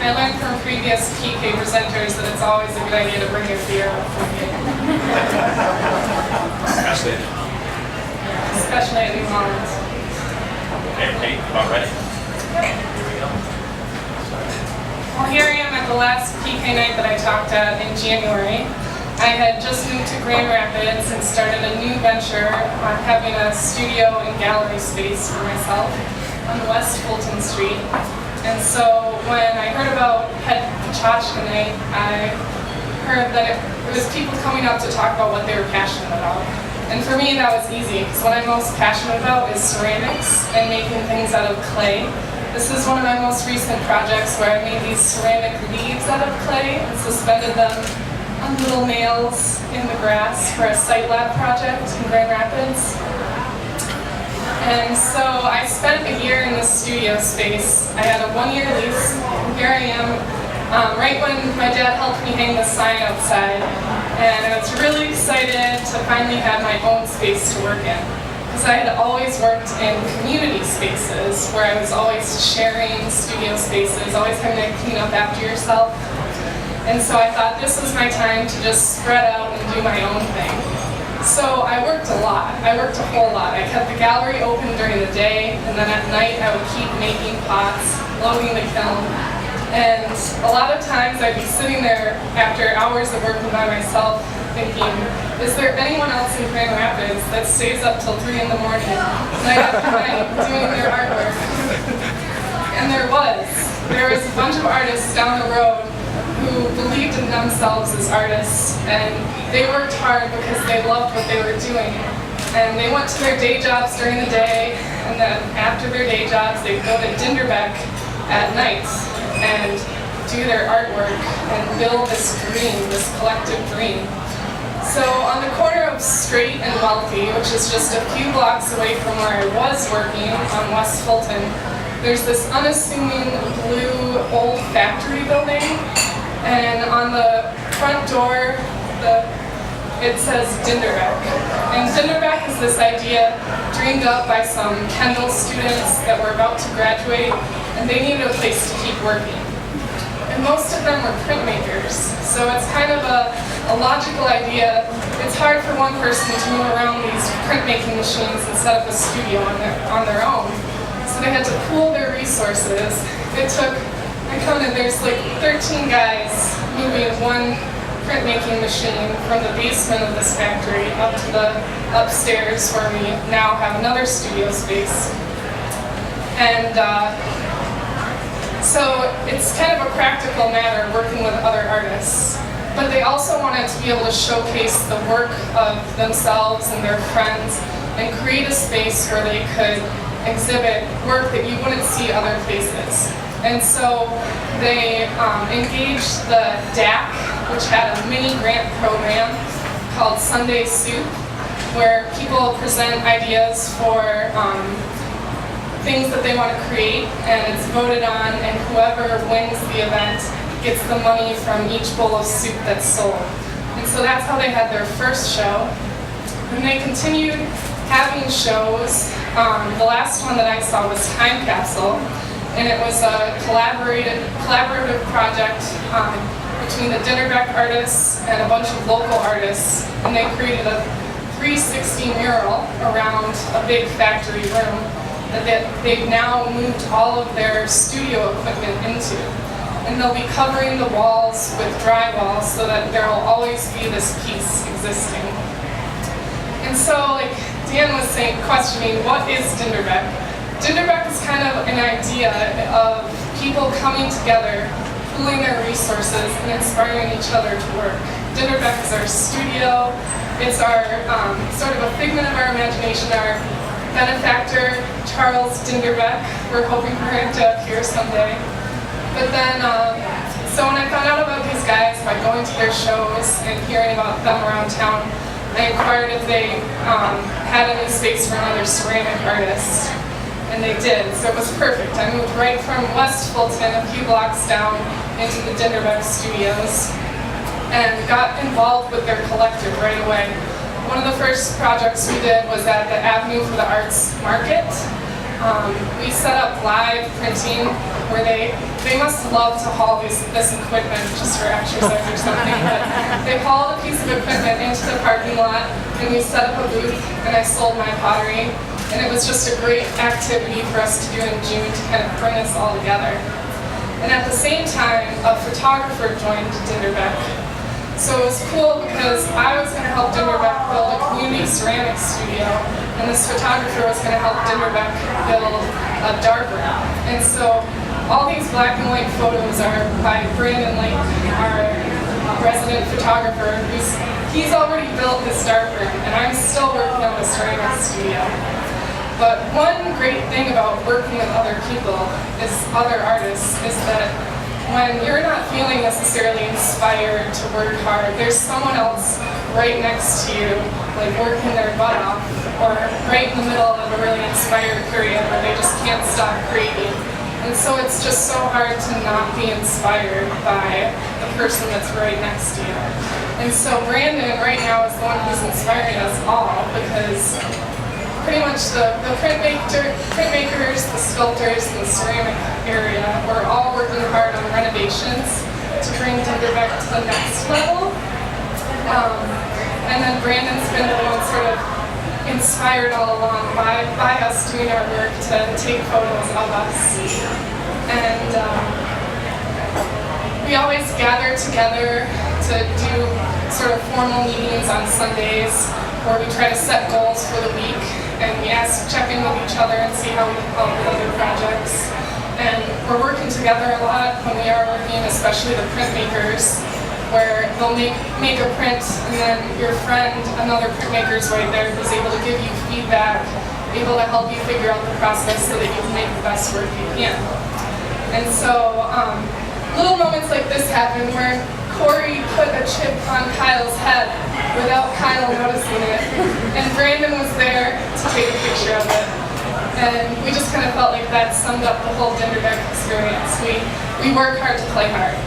I learned from previous PK presenters that it's always a good idea to bring your beer up with you. Especially at New Holland. Okay, Kate, about ready? Here we go. Well, here I am at the last PK night that I talked at in January. I had just moved to Grand Rapids and started a new venture on having a studio and gallery space for myself on West Fulton Street. And so when I heard about Pecha night, I heard that it was people coming up to talk about what they were passionate about. And for me, that was easy, because what I'm most passionate about is ceramics and making things out of clay. This is one of my most recent projects where I made these ceramic leaves out of clay and suspended them on little nails in the grass for a site lab project in Grand Rapids. And so I spent a year in this studio space. I had a 1-year lease. Here I am, right when my dad helped me hang the sign outside. And I was really excited to finally have my own space to work in. Because I had always worked in community spaces where I was always sharing studio spaces, always having to clean up after yourself. And so I thought this was my time to just spread out and do my own thing. So I worked a lot. I worked a whole lot. I kept the gallery open during the day, and then at night I would keep making pots, loading the kiln. And a lot of times I'd be sitting there after hours of working by myself thinking, is there anyone else in Grand Rapids that stays up till 3 in the morning, night after night, doing their artwork? And there was. There was a bunch of artists down the road who believed in themselves as artists, and they worked hard because they loved what they were doing. And they went to their day jobs during the day, and then after their day jobs, they'd go to Dinderbeck at night and do their artwork and build this dream, this collective dream. So on the corner of Straight and Wealthy, which is just a few blocks away from where I was working on West Fulton, there's this unassuming blue old factory building, and on the front door it says Dinderbeck. And Dinderbeck is this idea dreamed up by some Kendall students that were about to graduate, and they needed a place to keep working. And most of them were printmakers, so it's kind of a logical idea. It's hard for one person to move around these printmaking machines and set up a studio on their own. So they had to pool their resources. It took, I counted, there's like 13 guys moving one printmaking machine from the basement of this factory up to the upstairs where we now have another studio space. And so it's kind of a practical matter working with other artists. But they also wanted to be able to showcase the work of themselves and their friends and create a space where they could exhibit work that you wouldn't see other places. And so they engaged the DAC, which had a mini grant program called Sunday Soup, where people present ideas for things that they want to create, and it's voted on, and whoever wins the event gets the money from each bowl of soup that's sold. And so that's how they had their first show. And they continued having shows. The last one that I saw was Time Capsule, and it was a collaborative project between the Dinderbeck artists and a bunch of local artists, and they created a 360 mural around a big factory room that they've now moved all of their studio equipment into. And they'll be covering the walls with drywall so that there will always be this piece existing. And so, like Dan was saying, questioning, what is Dinderbeck? Dinderbeck is kind of an idea of people coming together, pooling their resources, and inspiring each other to work. Dinderbeck is our studio. It's our sort of a figment of our imagination. Our benefactor, Charles Dinderbeck. We're hoping for him to appear someday. But then, so when I found out about these guys by going to their shows and hearing about them around town, I inquired if they had any space for another ceramic artist, and they did, so it was perfect. I moved right from West Fulton, a few blocks down, into the Dinderbeck studios, and got involved with their collective right away. One of the first projects we did was at the Avenue for the Arts Market. We set up live printing where they must love to haul this equipment just for exercise or something, but they hauled a piece of equipment into the parking lot, and we set up a booth, and I sold my pottery, and it was just a great activity for us to do in June to kind of bring us all together. And at the same time, a photographer joined Dinderbeck. So it was cool because I was going to help Dinderbeck build a community ceramics studio, and this photographer was going to help Dinderbeck build a darkroom. And so all these black and white photos are by Brandon Lake, our resident photographer, he's already built this darkroom, and I'm still working on the ceramics studio. But one great thing about working with other people, other artists, is that when you're not feeling necessarily inspired to work hard, there's someone else right next to you, like working their butt off, or right in the middle of a really inspired period where they just can't stop creating. And so it's just so hard to not be inspired by the person that's right next to you. And so Brandon right now is the one who's inspiring us all, because pretty much the printmakers, the sculptors, and the ceramic area, we're all working hard on renovations to bring Dinderbeck to the next level. And then Brandon's been the one sort of inspired all along by us doing our work to take photos of us. And we always gather together to do sort of formal meetings on Sundays where we try to set goals for the week, and we check in with each other and see how we can help with other projects. And we're working together a lot when we are working, especially the printmakers, where they'll make a print, and then your friend, another printmaker's right there, who's able to give you feedback, able to help you figure out the process so that you can make the best work you can. And so little moments like this happen where Corey put a chip on Kyle's head without Kyle noticing it, and Brandon was there to take a picture of it. And we just kind of felt like that summed up the whole Dinderbeck experience. We work hard to play hard.